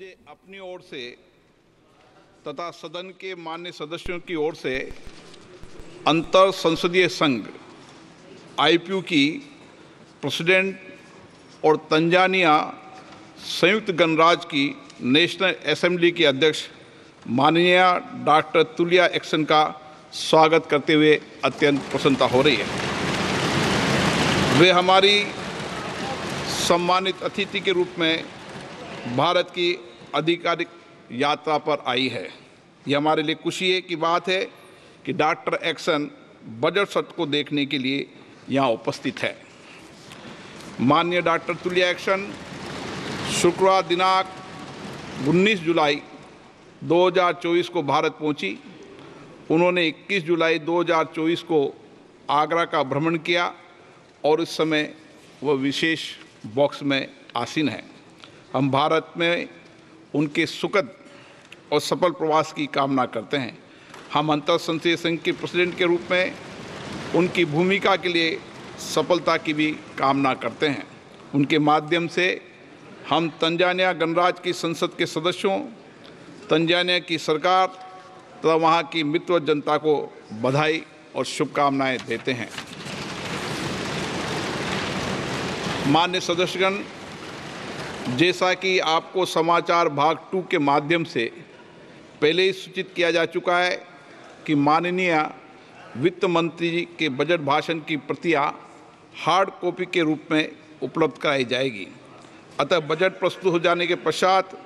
मुझे अपनी ओर से तथा सदन के मान्य सदस्यों की ओर से अंतर संसदीय संघ आईपीयू की प्रेसिडेंट और तंजानिया संयुक्त गणराज्य की नेशनल असेंबली की अध्यक्ष माननीय डॉक्टर तुलिया एक्सन का स्वागत करते हुए अत्यंत प्रसन्नता हो रही है। वे हमारी सम्मानित अतिथि के रूप में भारत की आधिकारिक यात्रा पर आई है। यह हमारे लिए खुशी की बात है कि डॉक्टर एक्सन बजट सत्र को देखने के लिए यहाँ उपस्थित है। माननीय डॉक्टर तुलिया एक्सन शुक्रवार दिनांक 19 जुलाई 2024 को भारत पहुंची। उन्होंने 21 जुलाई 2024 को आगरा का भ्रमण किया और इस समय वह विशेष बॉक्स में आसीन है। हम भारत में उनके सुखद और सफल प्रवास की कामना करते हैं। हम अंतर संसदीय संघ के प्रेसिडेंट के रूप में उनकी भूमिका के लिए सफलता की भी कामना करते हैं। उनके माध्यम से हम तंजानिया गणराज्य की संसद के सदस्यों, तंजानिया की सरकार तथा वहाँ की मित्र जनता को बधाई और शुभकामनाएं देते हैं। मान्य सदस्यगण, जैसा कि आपको समाचार भाग 2 के माध्यम से पहले ही सूचित किया जा चुका है कि माननीय वित्त मंत्री जी के बजट भाषण की प्रतियां हार्ड कॉपी के रूप में उपलब्ध कराई जाएगी। अतः बजट प्रस्तुत हो जाने के पश्चात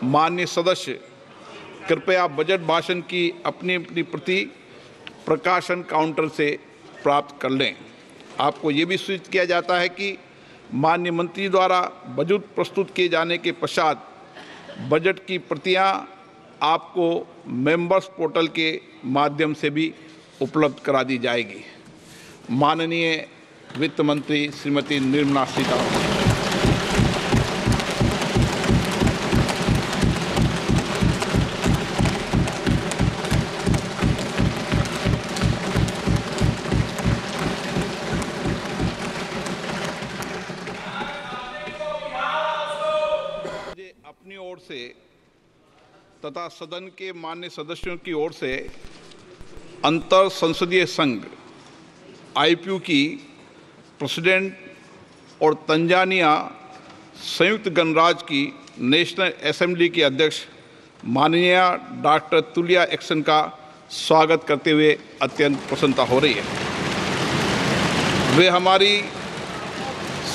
माननीय सदस्य कृपया बजट भाषण की अपनी अपनी प्रति प्रकाशन काउंटर से प्राप्त कर लें। आपको ये भी सूचित किया जाता है कि माननीय मंत्री द्वारा बजट प्रस्तुत किए जाने के पश्चात बजट की प्रतियां आपको मेंबर्स पोर्टल के माध्यम से भी उपलब्ध करा दी जाएगी। माननीय वित्त मंत्री श्रीमती निर्मला सीतारमण। अपनी ओर से तथा सदन के मान्य सदस्यों की ओर से अंतर संसदीय संघ आईपीयू की प्रेसिडेंट और तंजानिया संयुक्त गणराज्य की नेशनल असेंबली की अध्यक्ष माननीय डॉक्टर तुलिया एक्सन का स्वागत करते हुए अत्यंत प्रसन्नता हो रही है। वे हमारी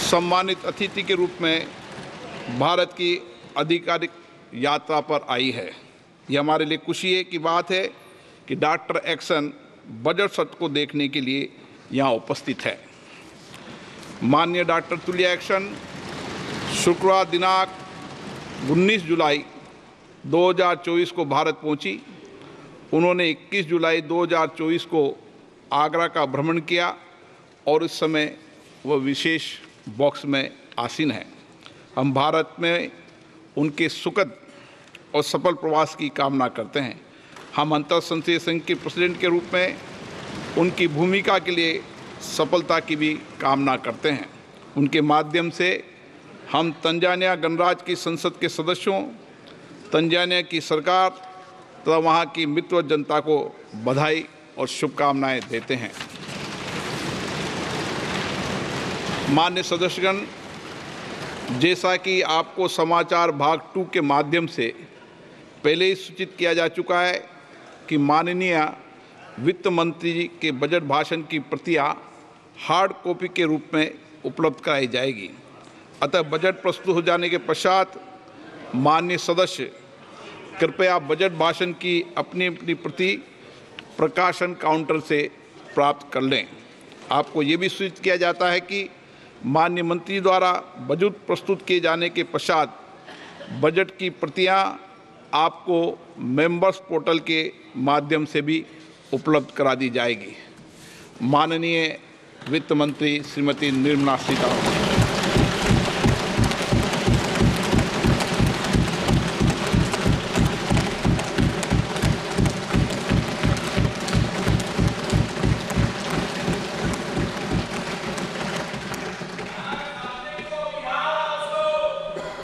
सम्मानित अतिथि के रूप में भारत की आधिकारिक यात्रा पर आई है। यह हमारे लिए खुशी की बात है कि डॉक्टर एक्सन बजट सत्र को देखने के लिए यहाँ उपस्थित है। माननीय डॉक्टर तुलिया एक्सन शुक्रवार दिनांक 19 जुलाई 2024 को भारत पहुंची। उन्होंने 21 जुलाई 2024 को आगरा का भ्रमण किया और इस समय वह विशेष बॉक्स में आसीन है। हम भारत में उनके सुखद और सफल प्रवास की कामना करते हैं। हम अंतर संसदीय संघ के प्रेसिडेंट के रूप में उनकी भूमिका के लिए सफलता की भी कामना करते हैं। उनके माध्यम से हम तंजानिया गणराज्य की संसद के सदस्यों, तंजानिया की सरकार तथा वहाँ की मित्र जनता को बधाई और शुभकामनाएं देते हैं। मान्य सदस्यगण, जैसा कि आपको समाचार भाग 2 के माध्यम से पहले ही सूचित किया जा चुका है कि माननीय वित्त मंत्री जी के बजट भाषण की प्रतियां हार्ड कॉपी के रूप में उपलब्ध कराई जाएगी। अतः बजट प्रस्तुत हो जाने के पश्चात माननीय सदस्य कृपया बजट भाषण की अपनी अपनी प्रति प्रकाशन काउंटर से प्राप्त कर लें। आपको ये भी सूचित किया जाता है कि माननीय मंत्री द्वारा बजट प्रस्तुत किए जाने के पश्चात बजट की प्रतियां आपको मेंबर्स पोर्टल के माध्यम से भी उपलब्ध करा दी जाएगी। माननीय वित्त मंत्री श्रीमती निर्मला सीतारमण।